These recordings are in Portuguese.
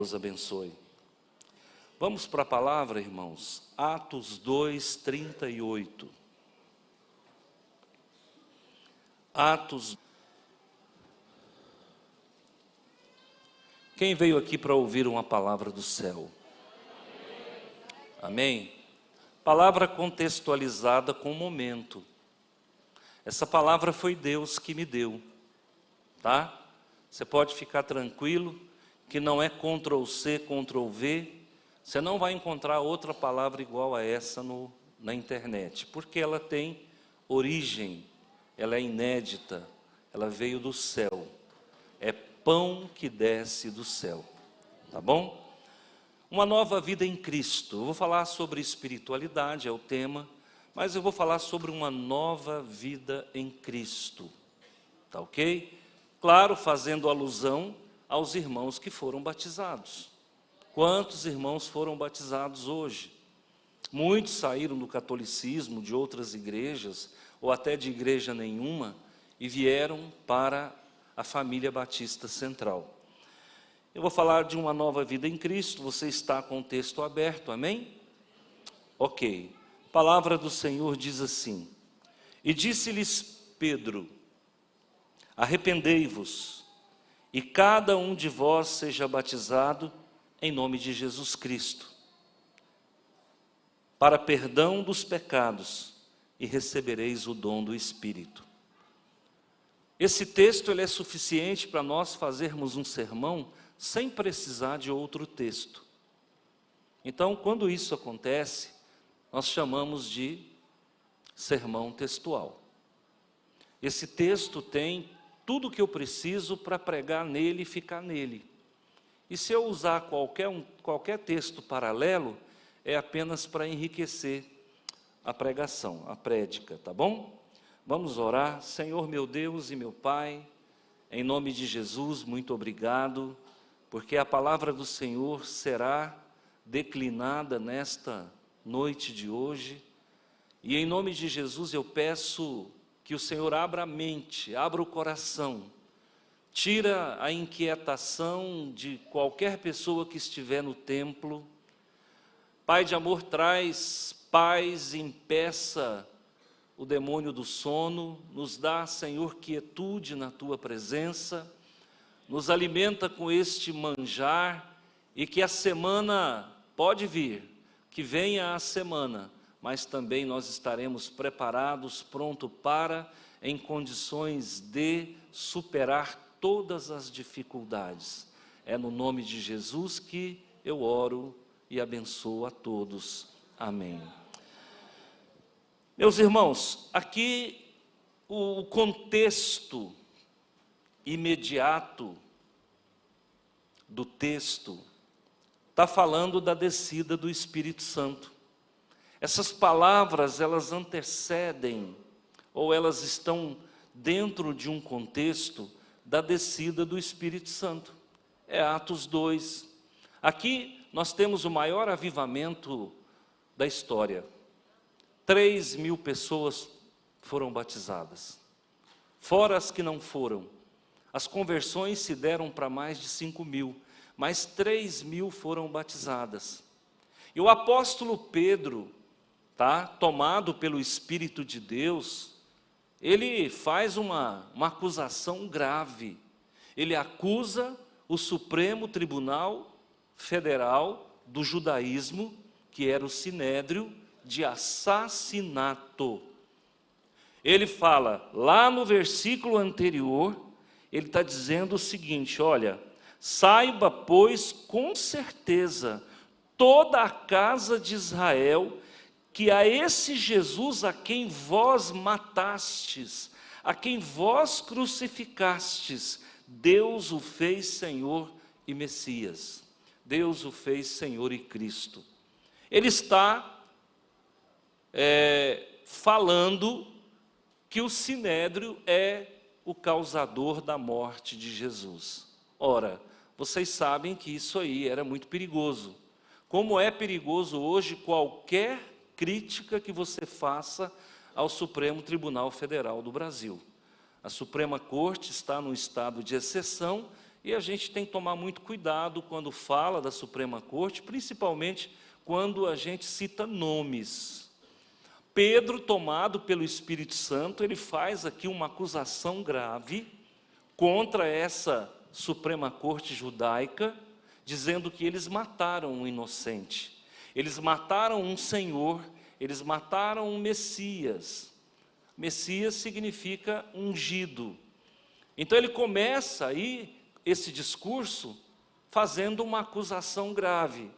Deus abençoe. Vamos para a palavra, irmãos. Atos 2, 38. Atos. Quem veio aqui para ouvir uma palavra do céu? Amém? Palavra contextualizada com o momento. Essa palavra foi Deus que me deu, tá? Você pode ficar tranquilo que não é Ctrl+C, Ctrl+V. Você não vai encontrar outra palavra igual a essa na internet, porque ela tem origem, ela é inédita, ela veio do céu. É pão que desce do céu, tá bom? Uma nova vida em Cristo. Eu vou falar sobre espiritualidade, é o tema, mas eu vou falar sobre uma nova vida em Cristo, tá ok? Claro, fazendo alusão aos irmãos que foram batizados. Quantos irmãos foram batizados hoje? Muitos saíram do catolicismo, de outras igrejas, ou até de igreja nenhuma, e vieram para a família batista central. Eu vou falar de uma nova vida em Cristo. Você está com o texto aberto, amém? Ok. A palavra do Senhor diz assim: E disse-lhes Pedro: Arrependei-vos, e cada um de vós seja batizado em nome de Jesus Cristo, para perdão dos pecados, e recebereis o dom do Espírito. Esse texto ele é suficiente para nós fazermos um sermão sem precisar de outro texto. Então, quando isso acontece, nós chamamos de sermão textual. Esse texto tem tudo o que eu preciso para pregar nele e ficar nele. E se eu usar qualquer texto paralelo, é apenas para enriquecer a pregação, a prédica, tá bom? Vamos orar. Senhor meu Deus e meu Pai, em nome de Jesus, muito obrigado, porque a palavra do Senhor será declinada nesta noite de hoje. E em nome de Jesus eu peço que o Senhor abra a mente, abra o coração, tira a inquietação de qualquer pessoa que estiver no templo. Pai de amor, traz paz, impeça o demônio do sono, nos dá, Senhor, quietude na Tua presença, nos alimenta com este manjar, e que a semana pode vir, que venha a semana, mas também nós estaremos preparados, pronto para, em condições de superar todas as dificuldades. É no nome de Jesus que eu oro e abençoo a todos. Amém. Meus irmãos, aqui o contexto imediato do texto está falando da descida do Espírito Santo. Essas palavras, elas antecedem, ou elas estão dentro de um contexto da descida do Espírito Santo. É Atos 2. Aqui nós temos o maior avivamento da história. 3.000 pessoas foram batizadas. Fora as que não foram. As conversões se deram para mais de 5.000, mas 3.000 foram batizadas. E o apóstolo Pedro, tomado pelo Espírito de Deus, ele faz uma acusação grave. Ele acusa o Supremo Tribunal Federal do Judaísmo, que era o Sinédrio, de assassinato. Ele fala, lá no versículo anterior, ele está dizendo o seguinte: olha, saiba, pois, com certeza, toda a casa de Israel, que a esse Jesus a quem vós matastes, a quem vós crucificastes, Deus o fez Senhor e Messias. Deus o fez Senhor e Cristo. Ele está falando que o Sinédrio é o causador da morte de Jesus. Ora, vocês sabem que isso aí era muito perigoso. Como é perigoso hoje qualquer crítica que você faça ao Supremo Tribunal Federal do Brasil. A Suprema Corte está num estado de exceção E a gente tem que tomar muito cuidado quando fala da Suprema Corte, principalmente quando a gente cita nomes. Pedro, tomado pelo Espírito Santo, ele faz aqui uma acusação grave contra essa Suprema Corte judaica, dizendo que eles mataram um inocente, eles mataram um Senhor, eles mataram um Messias. Messias significa ungido. Então ele começa aí esse discurso fazendo uma acusação grave.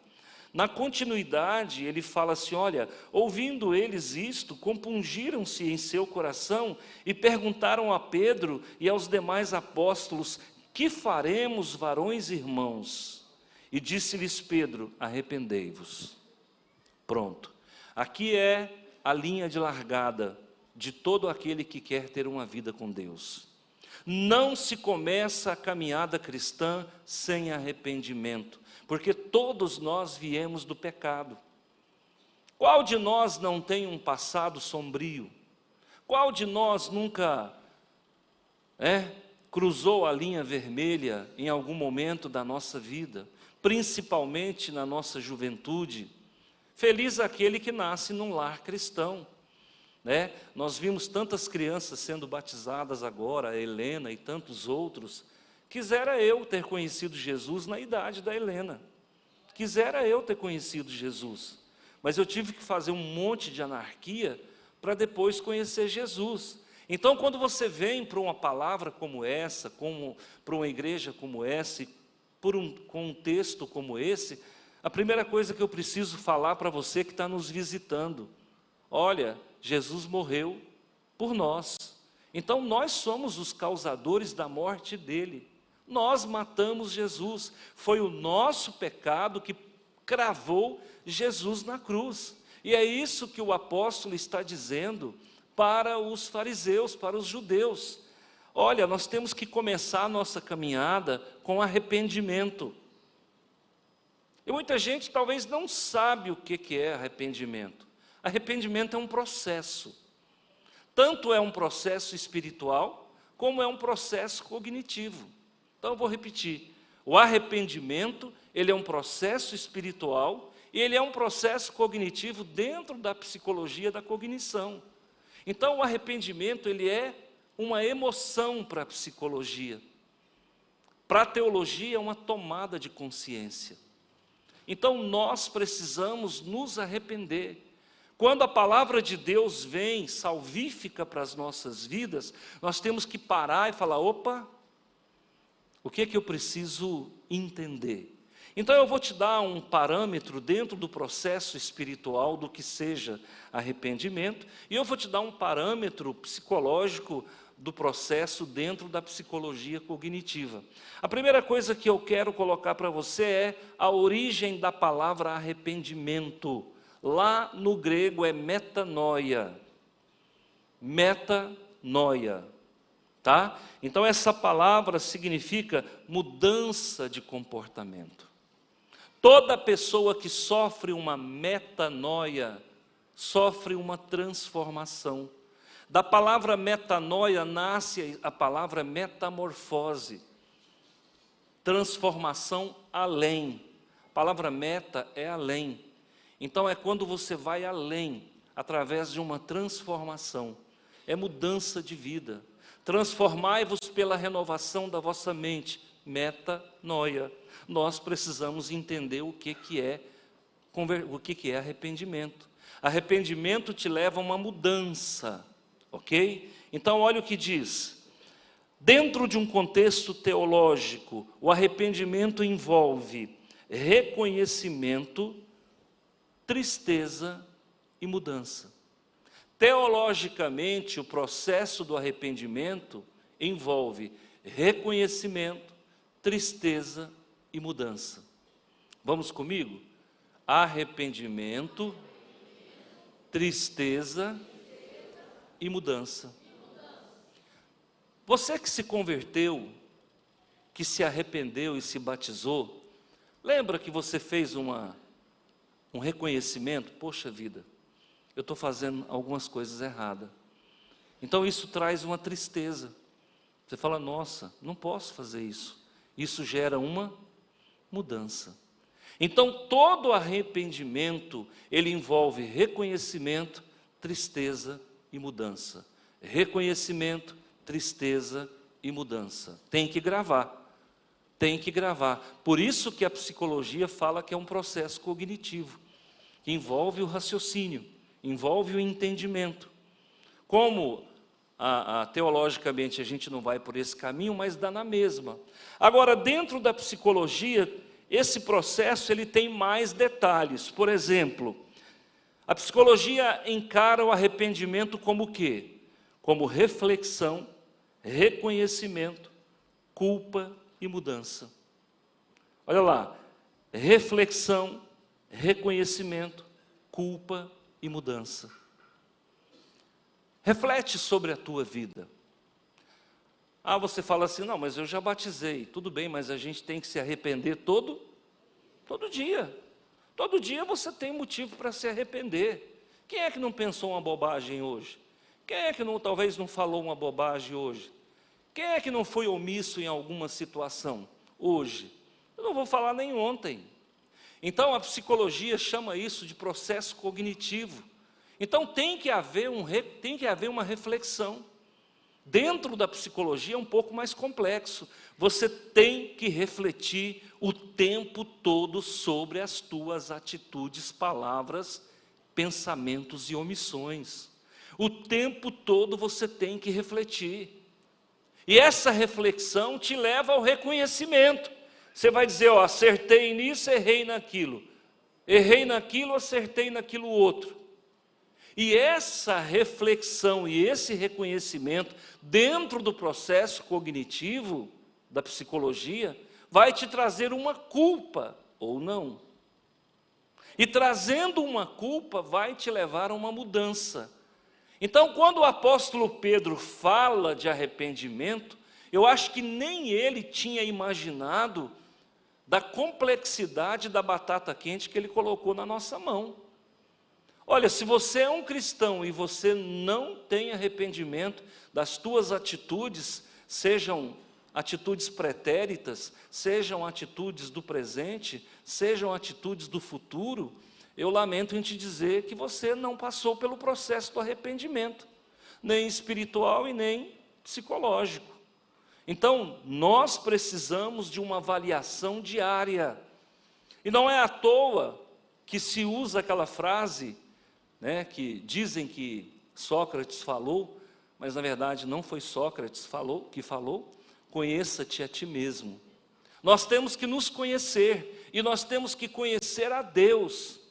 Na continuidade, ele fala assim, olha, ouvindo eles isto, compungiram-se em seu coração e perguntaram a Pedro e aos demais apóstolos, que faremos, varões e irmãos? E disse-lhes Pedro, arrependei-vos. Pronto. Aqui é a linha de largada de todo aquele que quer ter uma vida com Deus. Não se começa a caminhada cristã sem arrependimento, porque todos nós viemos do pecado. Qual de nós não tem um passado sombrio? Qual de nós nunca cruzou a linha vermelha em algum momento da nossa vida, principalmente na nossa juventude? Feliz aquele que nasce num lar cristão. Nós vimos tantas crianças sendo batizadas agora, a Helena e tantos outros. Quisera eu ter conhecido Jesus na idade da Helena. Quisera eu ter conhecido Jesus. Mas eu tive que fazer um monte de anarquia para depois conhecer Jesus. Então, quando você vem para uma palavra como essa, para uma igreja como essa, com um texto como esse, a primeira coisa que eu preciso falar para você que está nos visitando, olha, Jesus morreu por nós. Então nós somos os causadores da morte dele. Nós matamos Jesus. Foi o nosso pecado que cravou Jesus na cruz. E é isso que o apóstolo está dizendo para os fariseus, para os judeus. Olha, nós temos que começar a nossa caminhada com arrependimento. E muita gente talvez não sabe o que é arrependimento. Arrependimento é um processo. Tanto é um processo espiritual, como é um processo cognitivo. Então eu vou repetir. O arrependimento, ele é um processo espiritual e ele é um processo cognitivo dentro da psicologia da cognição. Então o arrependimento, ele é uma emoção para a psicologia. Para a teologia é uma tomada de consciência. Então nós precisamos nos arrepender. Quando a palavra de Deus vem salvífica para as nossas vidas, nós temos que parar e falar, opa, o que é que eu preciso entender? Então eu vou te dar um parâmetro dentro do processo espiritual do que seja arrependimento, e eu vou te dar um parâmetro psicológico do processo dentro da psicologia cognitiva. A primeira coisa que eu quero colocar para você é a origem da palavra arrependimento. Lá no grego é metanoia. Metanoia. Tá? Então essa palavra significa mudança de comportamento. Toda pessoa que sofre uma metanoia, sofre uma transformação. Da palavra metanoia nasce a palavra metamorfose. Transformação além. A palavra meta é além. Então é quando você vai além, através de uma transformação. É mudança de vida. Transformai-vos pela renovação da vossa mente. Metanoia. Nós precisamos entender o que é arrependimento. Arrependimento te leva a uma mudança, ok? Então olha o que diz. Dentro de um contexto teológico, o arrependimento envolve reconhecimento, tristeza e mudança. Teologicamente, o processo do arrependimento envolve reconhecimento, tristeza e mudança. Vamos comigo? Arrependimento, tristeza e mudança. Você que se converteu, que se arrependeu e se batizou, lembra que você fez um reconhecimento? Poxa vida, eu estou fazendo algumas coisas erradas. Então isso traz uma tristeza. Você fala, nossa, não posso fazer isso. Isso gera uma mudança. Então, todo arrependimento, ele envolve reconhecimento, tristeza e mudança. Reconhecimento, tristeza e mudança. Tem que gravar. Tem que gravar. Por isso que a psicologia fala que é um processo cognitivo, que envolve o raciocínio, envolve o entendimento. Como teologicamente a gente não vai por esse caminho, mas dá na mesma. Agora, dentro da psicologia, esse processo ele tem mais detalhes. Por exemplo, a psicologia encara o arrependimento como o quê? Como reflexão, reconhecimento, culpa e mudança. Olha lá, reflexão, reconhecimento, culpa e mudança. Reflete sobre a tua vida. Você fala assim, não, mas eu já batizei. Tudo bem, mas a gente tem que se arrepender todo dia. Todo dia você tem motivo para se arrepender. Quem é que não pensou uma bobagem hoje? Quem é que talvez não falou uma bobagem hoje? Quem é que não foi omisso em alguma situação hoje? Eu não vou falar nem ontem. Então a psicologia chama isso de processo cognitivo. Então tem que haver uma reflexão. Dentro da psicologia é um pouco mais complexo. Você tem que refletir o tempo todo sobre as tuas atitudes, palavras, pensamentos e omissões. O tempo todo você tem que refletir. E essa reflexão te leva ao reconhecimento. Você vai dizer, acertei nisso, errei naquilo. Errei naquilo, acertei naquilo outro. E essa reflexão e esse reconhecimento dentro do processo cognitivo da psicologia vai te trazer uma culpa ou não. E trazendo uma culpa vai te levar a uma mudança. Então, quando o apóstolo Pedro fala de arrependimento, eu acho que nem ele tinha imaginado da complexidade da batata quente que ele colocou na nossa mão. Olha, se você é um cristão e você não tem arrependimento das tuas atitudes, sejam atitudes pretéritas, sejam atitudes do presente, sejam atitudes do futuro, eu lamento em te dizer que você não passou pelo processo do arrependimento, nem espiritual e nem psicológico. Então, nós precisamos de uma avaliação diária. E não é à toa que se usa aquela frase, que dizem que Sócrates falou, mas na verdade não foi Sócrates que falou, conheça-te a ti mesmo. Nós temos que nos conhecer, e nós temos que conhecer a Deus.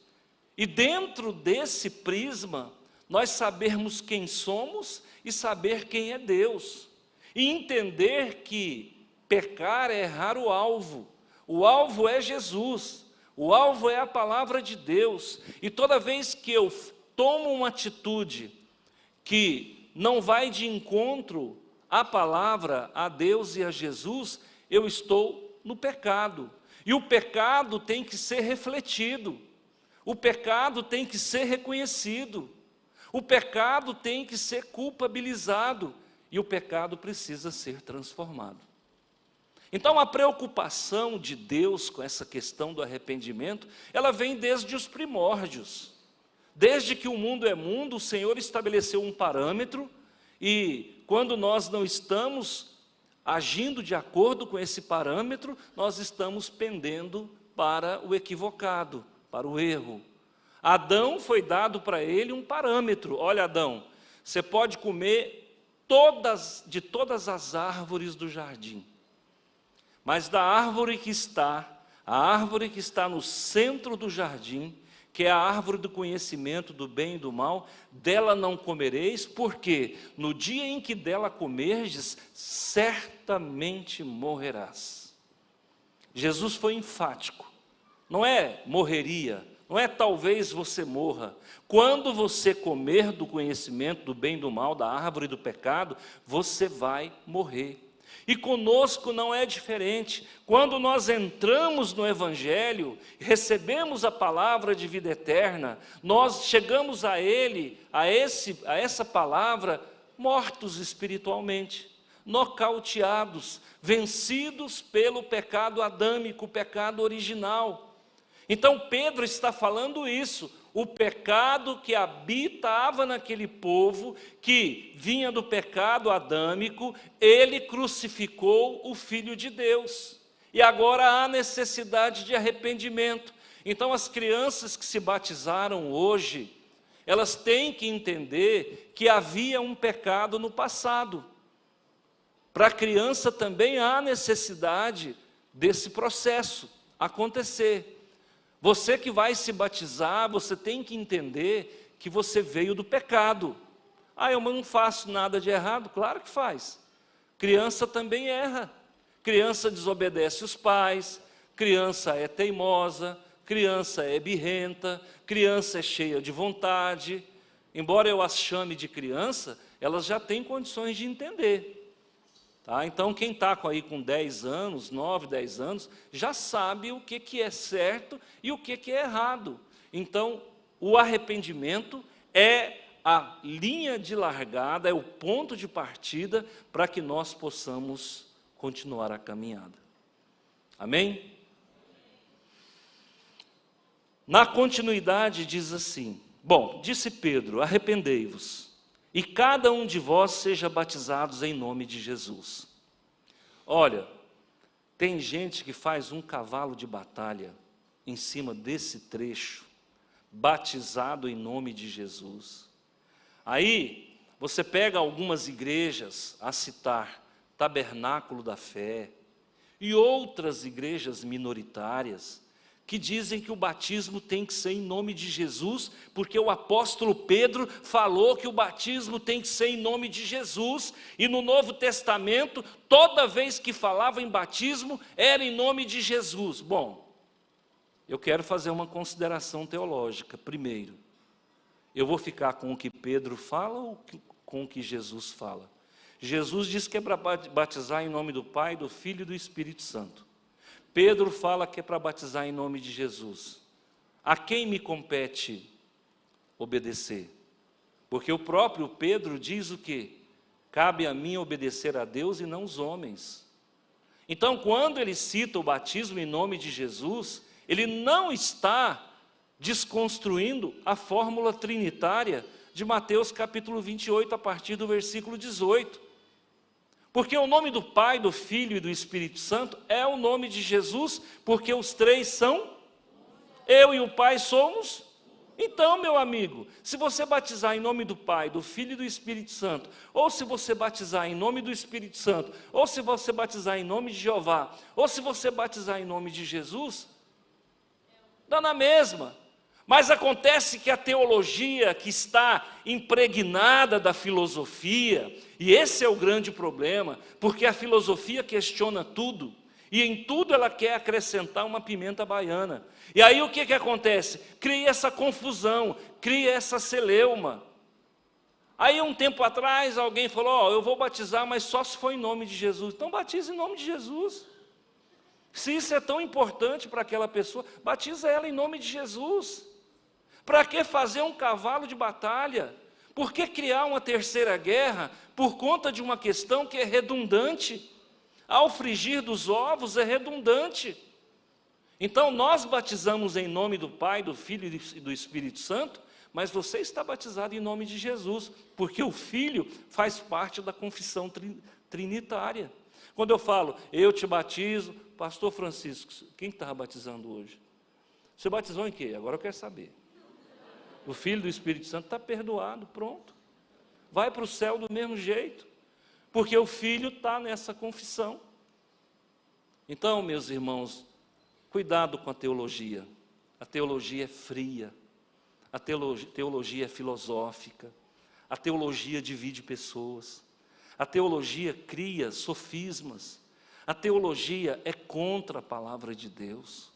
E dentro desse prisma, nós sabermos quem somos e saber quem é Deus. E entender que pecar é errar o alvo é Jesus, o alvo é a palavra de Deus. E toda vez que eu tomo uma atitude que não vai de encontro à palavra, a Deus e a Jesus, eu estou no pecado. E o pecado tem que ser refletido, o pecado tem que ser reconhecido, o pecado tem que ser culpabilizado, e o pecado precisa ser transformado. Então a preocupação de Deus com essa questão do arrependimento, ela vem desde os primórdios. Desde que o mundo é mundo, o Senhor estabeleceu um parâmetro, e quando nós não estamos agindo de acordo com esse parâmetro, nós estamos pendendo para o equivocado, para o erro. Adão foi dado para ele um parâmetro. Olha, Adão, você pode comer de todas as árvores do jardim, mas da árvore que está no centro do jardim, que é a árvore do conhecimento do bem e do mal, dela não comereis, porque no dia em que dela comerdes, certamente morrerás. Jesus foi enfático, não é morreria, não é talvez você morra. Quando você comer do conhecimento do bem e do mal, da árvore do pecado, você vai morrer. E conosco não é diferente. Quando nós entramos no Evangelho, recebemos a palavra de vida eterna, nós chegamos a essa palavra mortos espiritualmente. nocauteados, vencidos pelo pecado adâmico, o pecado original. Então Pedro está falando isso, o pecado que habitava naquele povo, que vinha do pecado adâmico, ele crucificou o Filho de Deus. E agora há necessidade de arrependimento. Então as crianças que se batizaram hoje, elas têm que entender que havia um pecado no passado. Para a criança também há necessidade desse processo acontecer. Você que vai se batizar, você tem que entender que você veio do pecado. Eu não faço nada de errado? Claro que faz. Criança também erra. Criança desobedece os pais, criança é teimosa, criança é birrenta, criança é cheia de vontade. Embora eu as chame de criança, elas já têm condições de entender. Então, quem está aí com 10 anos, 9, 10 anos, já sabe o que é certo e o que é errado. Então, o arrependimento é a linha de largada, é o ponto de partida para que nós possamos continuar a caminhada. Amém? Na continuidade diz assim: bom, disse Pedro, arrependei-vos, e cada um de vós seja batizados em nome de Jesus. Olha, tem gente que faz um cavalo de batalha em cima desse trecho, batizado em nome de Jesus. Aí, você pega algumas igrejas a citar, Tabernáculo da Fé, e outras igrejas minoritárias, que dizem que o batismo tem que ser em nome de Jesus, porque o apóstolo Pedro falou que o batismo tem que ser em nome de Jesus, e no Novo Testamento, toda vez que falava em batismo, era em nome de Jesus. Bom, eu quero fazer uma consideração teológica. Primeiro, eu vou ficar com o que Pedro fala ou com o que Jesus fala? Jesus diz que é para batizar em nome do Pai, do Filho e do Espírito Santo. Pedro fala que é para batizar em nome de Jesus. A quem me compete obedecer? Porque o próprio Pedro diz o quê? Cabe a mim obedecer a Deus e não os homens. Então, quando ele cita o batismo em nome de Jesus, ele não está desconstruindo a fórmula trinitária de Mateus capítulo 28, a partir do versículo 18. Porque o nome do Pai, do Filho e do Espírito Santo é o nome de Jesus, porque os três são, eu e o Pai somos. Então, meu amigo, se você batizar em nome do Pai, do Filho e do Espírito Santo, ou se você batizar em nome do Espírito Santo, ou se você batizar em nome de Jeová, ou se você batizar em nome de Jesus, dá na mesma. Mas acontece que a teologia que está impregnada da filosofia, e esse é o grande problema, porque a filosofia questiona tudo, e em tudo ela quer acrescentar uma pimenta baiana. E aí o que acontece? Cria essa confusão, cria essa celeuma. Aí um tempo atrás alguém falou, eu vou batizar, mas só se for em nome de Jesus. Então batiza em nome de Jesus. Se isso é tão importante para aquela pessoa, batiza ela em nome de Jesus. Para que fazer um cavalo de batalha? Por que criar uma terceira guerra por conta de uma questão que é redundante? Ao frigir dos ovos é redundante. Então nós batizamos em nome do Pai, do Filho e do Espírito Santo, mas você está batizado em nome de Jesus, porque o Filho faz parte da confissão trinitária. Quando eu falo, eu te batizo, pastor Francisco, quem estava batizando hoje? Você batizou em quê? Agora eu quero saber. O Filho do Espírito Santo está perdoado, pronto. Vai para o céu do mesmo jeito, porque o Filho está nessa confissão. Então, meus irmãos, cuidado com a teologia. A teologia é fria, a teologia é filosófica, a teologia divide pessoas, a teologia cria sofismas, a teologia é contra a palavra de Deus.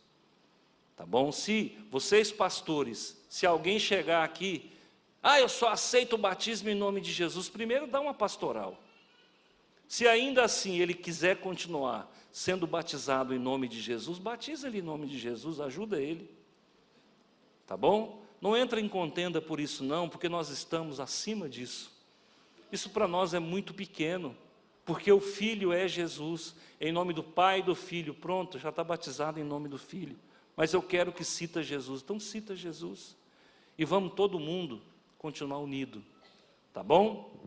Tá bom? Se vocês pastores, se alguém chegar aqui, eu só aceito o batismo em nome de Jesus, primeiro dá uma pastoral. Se ainda assim ele quiser continuar sendo batizado em nome de Jesus, batiza ele em nome de Jesus, ajuda ele. Tá bom? Não entra em contenda por isso não, porque nós estamos acima disso. Isso para nós é muito pequeno. porque o Filho é Jesus, em nome do Pai e do Filho. Pronto, já está batizado em nome do Filho. Mas eu quero que cita Jesus. Então cita Jesus. E vamos todo mundo continuar unido. Tá bom?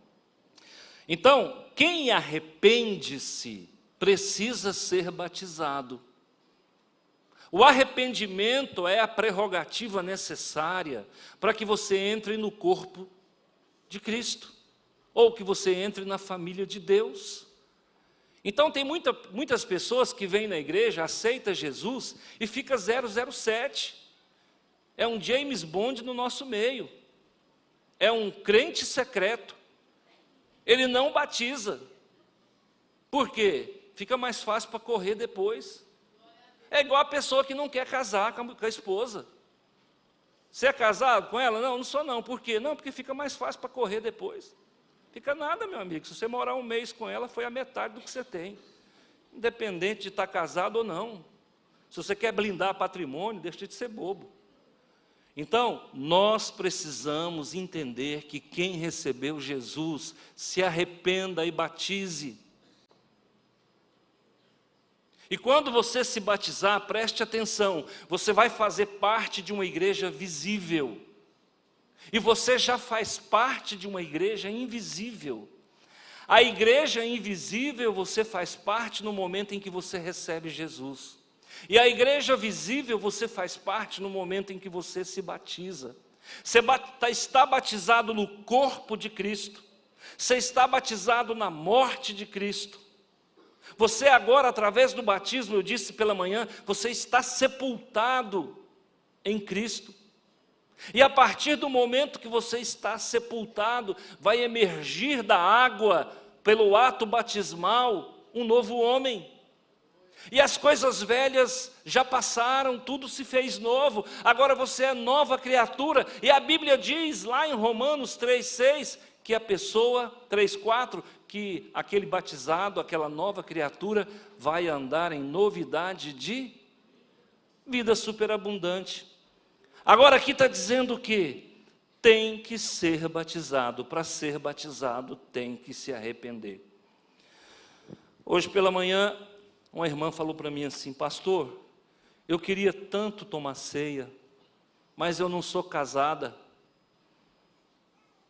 Então, quem arrepende-se precisa ser batizado. O arrependimento é a prerrogativa necessária para que você entre no corpo de Cristo, ou que você entre na família de Deus. Então tem muitas pessoas que vêm na igreja, aceita Jesus e fica 007. É um James Bond no nosso meio. É um crente secreto. Ele não batiza. Por quê? Fica mais fácil para correr depois. É igual a pessoa que não quer casar com a esposa. Você é casado com ela? Não, não sou não. Por quê? Não, porque fica mais fácil para correr depois. Fica nada, meu amigo. Se você morar um mês com ela, foi a metade do que você tem. Independente de estar casado ou não. Se você quer blindar patrimônio, deixa de ser bobo. Então, nós precisamos entender que quem recebeu Jesus, se arrependa e batize. E quando você se batizar, preste atenção, você vai fazer parte de uma igreja visível. E você já faz parte de uma igreja invisível. A igreja invisível você faz parte no momento em que você recebe Jesus. E a igreja visível você faz parte no momento em que você se batiza. Você está batizado no corpo de Cristo. Você está batizado na morte de Cristo. Você agora, através do batismo, eu disse pela manhã, você está sepultado em Cristo. E a partir do momento que você está sepultado, vai emergir da água, pelo ato batismal, um novo homem. E as coisas velhas já passaram, tudo se fez novo, agora você é nova criatura. E a Bíblia diz lá em Romanos 3,6, que a pessoa, 3,4, que aquele batizado, aquela nova criatura, vai andar em novidade de vida superabundante. Agora aqui está dizendo que tem que ser batizado. Para ser batizado tem que se arrepender. Hoje pela manhã, uma irmã falou para mim assim: pastor, eu queria tanto tomar ceia, mas eu não sou casada.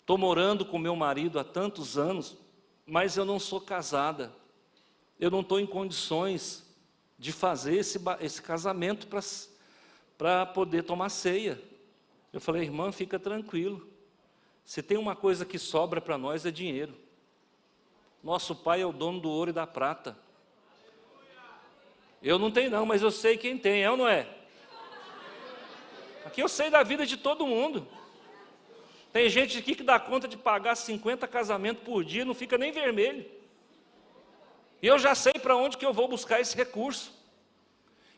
Estou morando com meu marido há tantos anos, mas eu não sou casada. Eu não estou em condições de fazer esse casamento para poder tomar ceia. Eu falei: irmã, fica tranquilo. Se tem uma coisa que sobra para nós é dinheiro. Nosso pai é o dono do ouro e da prata. Eu não tenho não, mas eu sei quem tem, é ou não é? Aqui eu sei da vida de todo mundo. Tem gente aqui que dá conta de pagar 50 casamentos por dia, não fica nem vermelho. E eu já sei para onde que eu vou buscar esse recurso.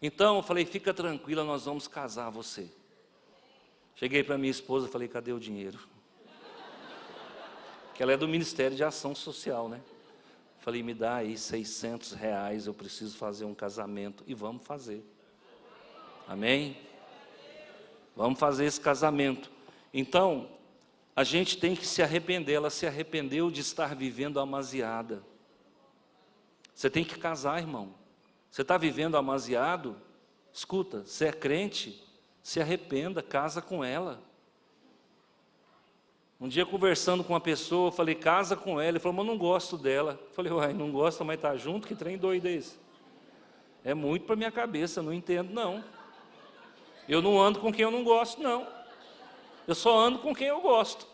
Então eu falei: fica tranquila, nós vamos casar você. Cheguei para minha esposa e falei: cadê o dinheiro? Que ela é do Ministério de Ação Social, né? Falei: me dá aí R$600, eu preciso fazer um casamento. E vamos fazer. Amém? Vamos fazer esse casamento. Então, a gente tem que se arrepender. Ela se arrependeu de estar vivendo amasiada. Você tem que casar, irmão. Você está vivendo amasiado? Escuta, você é crente? Se arrependa, casa com ela. Um dia conversando com uma pessoa, eu falei: casa com ela. Ele falou: mas eu não gosto dela. Eu falei: uai, não gosta, mas está junto? Que trem doido é esse? É muito para minha cabeça, não entendo não. Eu não ando com quem eu não gosto, não. Eu só ando com quem eu gosto.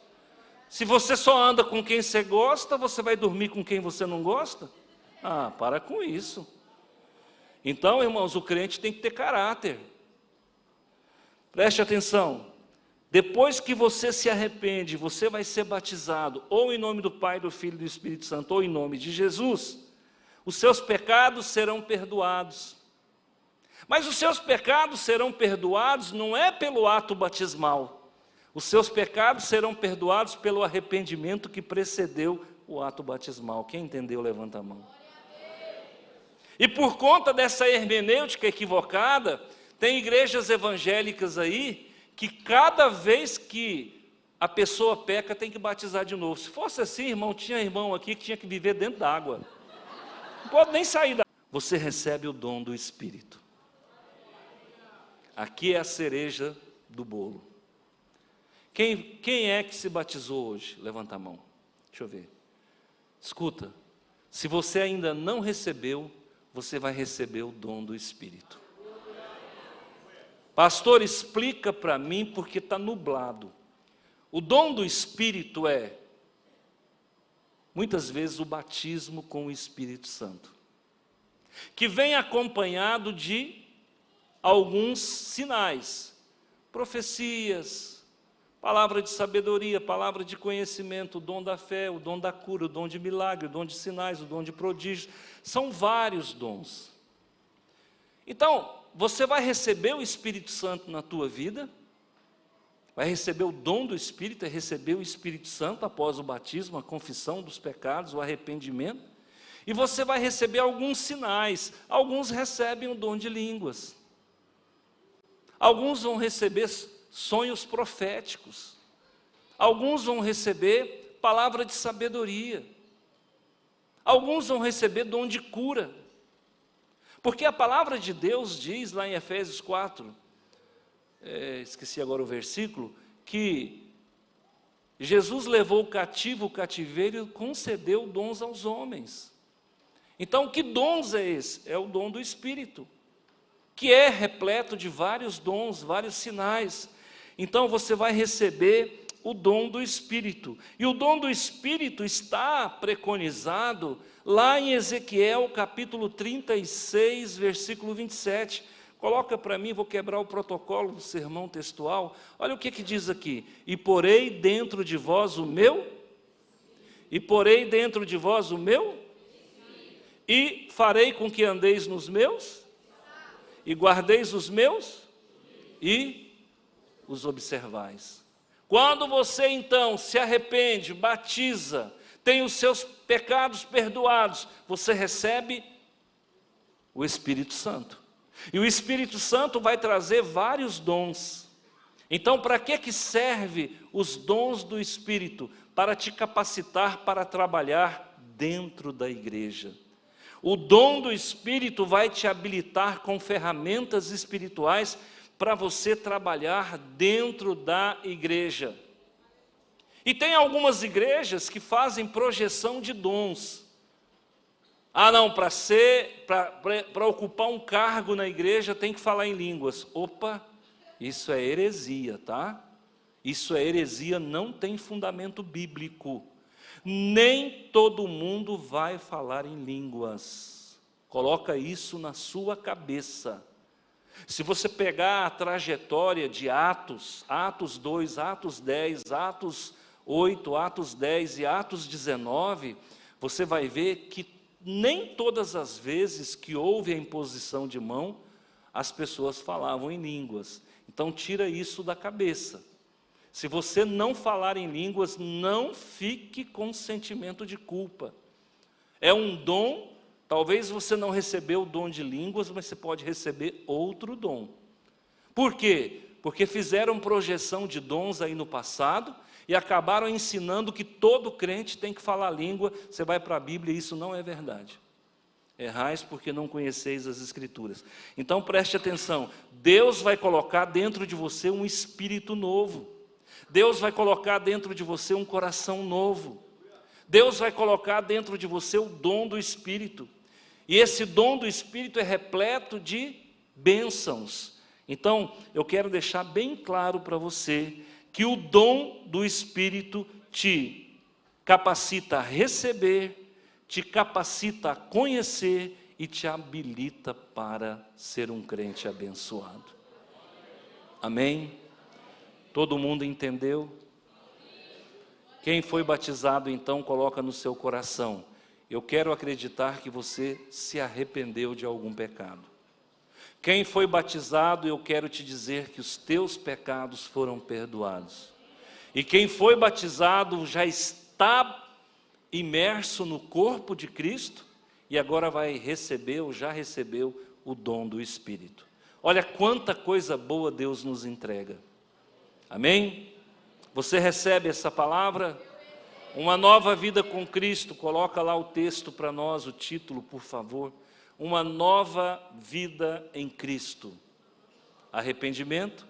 Se você só anda com quem você gosta, você vai dormir com quem você não gosta? Ah, para com isso. Então, irmãos, o crente tem que ter caráter. Preste atenção. Depois que você se arrepende, você vai ser batizado, ou em nome do Pai, do Filho e do Espírito Santo, ou em nome de Jesus. Os seus pecados serão perdoados. Mas os seus pecados serão perdoados não é pelo ato batismal. Os seus pecados serão perdoados pelo arrependimento que precedeu o ato batismal. Quem entendeu, levanta a mão. E por conta dessa hermenêutica equivocada, tem igrejas evangélicas aí, que cada vez que a pessoa peca, tem que batizar de novo. Se fosse assim, irmão, tinha irmão aqui que tinha que viver dentro d'água. Não pode nem sair da... Você recebe o dom do Espírito. Aqui é a cereja do bolo. Quem é que se batizou hoje? Levanta a mão. Deixa eu ver. Escuta, se você ainda não recebeu, você vai receber o dom do Espírito. Pastor, explica para mim porque está nublado. O dom do Espírito é, muitas vezes, o batismo com o Espírito Santo, que vem acompanhado de alguns sinais, profecias, palavra de sabedoria, palavra de conhecimento, o dom da fé, o dom da cura, o dom de milagre, o dom de sinais, o dom de prodígios. São vários dons. Então, você vai receber o Espírito Santo na tua vida, vai receber o dom do Espírito, é receber o Espírito Santo após o batismo, a confissão dos pecados, o arrependimento, e você vai receber alguns sinais. Alguns recebem o dom de línguas, alguns vão receber sonhos proféticos, alguns vão receber palavra de sabedoria, alguns vão receber dom de cura, porque a palavra de Deus diz lá em Efésios 4, esqueci agora o versículo, que Jesus levou cativo o cativeiro e concedeu dons aos homens. Então, que dons é esse? É o dom do Espírito, que é repleto de vários dons, vários sinais. Então você vai receber o dom do Espírito. E o dom do Espírito está preconizado lá em Ezequiel capítulo 36, versículo 27. Coloca para mim, vou quebrar o protocolo do sermão textual. Olha o que diz aqui: e porei dentro de vós o meu, e porei dentro de vós o meu, e farei com que andeis nos meus, e guardeis os meus, e os observais. Quando você então se arrepende, batiza, tem os seus pecados perdoados, você recebe o Espírito Santo. E o Espírito Santo vai trazer vários dons. Então, para que serve os dons do Espírito? Para te capacitar para trabalhar dentro da igreja. O dom do Espírito vai te habilitar com ferramentas espirituais para você trabalhar dentro da igreja. E tem algumas igrejas que fazem projeção de dons. Ah, não, para ocupar um cargo na igreja tem que falar em línguas. Opa, isso é heresia, tá? Isso é heresia, não tem fundamento bíblico. Nem todo mundo vai falar em línguas. Coloca isso na sua cabeça. Se você pegar a trajetória de Atos 2, Atos 10, Atos 8, Atos 10 e Atos 19, você vai ver que nem todas as vezes que houve a imposição de mão, as pessoas falavam em línguas. Então tira isso da cabeça. Se você não falar em línguas, não fique com sentimento de culpa. É um dom. Talvez você não recebeu o dom de línguas, mas você pode receber outro dom. Por quê? Porque fizeram projeção de dons aí no passado e acabaram ensinando que todo crente tem que falar língua. Você vai para a Bíblia e isso não é verdade. Errais porque não conheceis as Escrituras. Então preste atenção, Deus vai colocar dentro de você um espírito novo. Deus vai colocar dentro de você um coração novo. Deus vai colocar dentro de você o dom do Espírito. E esse dom do Espírito é repleto de bênçãos. Então, eu quero deixar bem claro para você que o dom do Espírito te capacita a receber, te capacita a conhecer e te habilita para ser um crente abençoado. Amém? Todo mundo entendeu? Quem foi batizado, então, coloca no seu coração: eu quero acreditar que você se arrependeu de algum pecado. Quem foi batizado, eu quero te dizer que os teus pecados foram perdoados. E quem foi batizado já está imerso no corpo de Cristo e agora vai receber ou já recebeu o dom do Espírito. Olha quanta coisa boa Deus nos entrega. Amém? Você recebe essa palavra? Uma nova vida com Cristo, coloca lá o texto para nós, o título, por favor. Uma nova vida em Cristo. Arrependimento,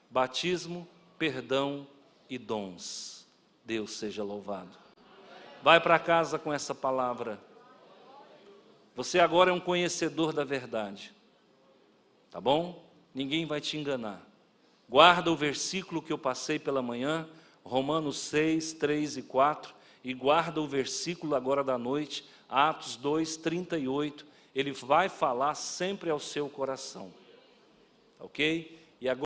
batismo, perdão e dons. Deus seja louvado. Vai para casa com essa palavra. Você agora é um conhecedor da verdade. Tá bom? Ninguém vai te enganar. Guarda o versículo que eu passei pela manhã, Romanos 6, 3 e 4, e guarda o versículo agora da noite, Atos 2, 38. Ele vai falar sempre ao seu coração. Ok? E agora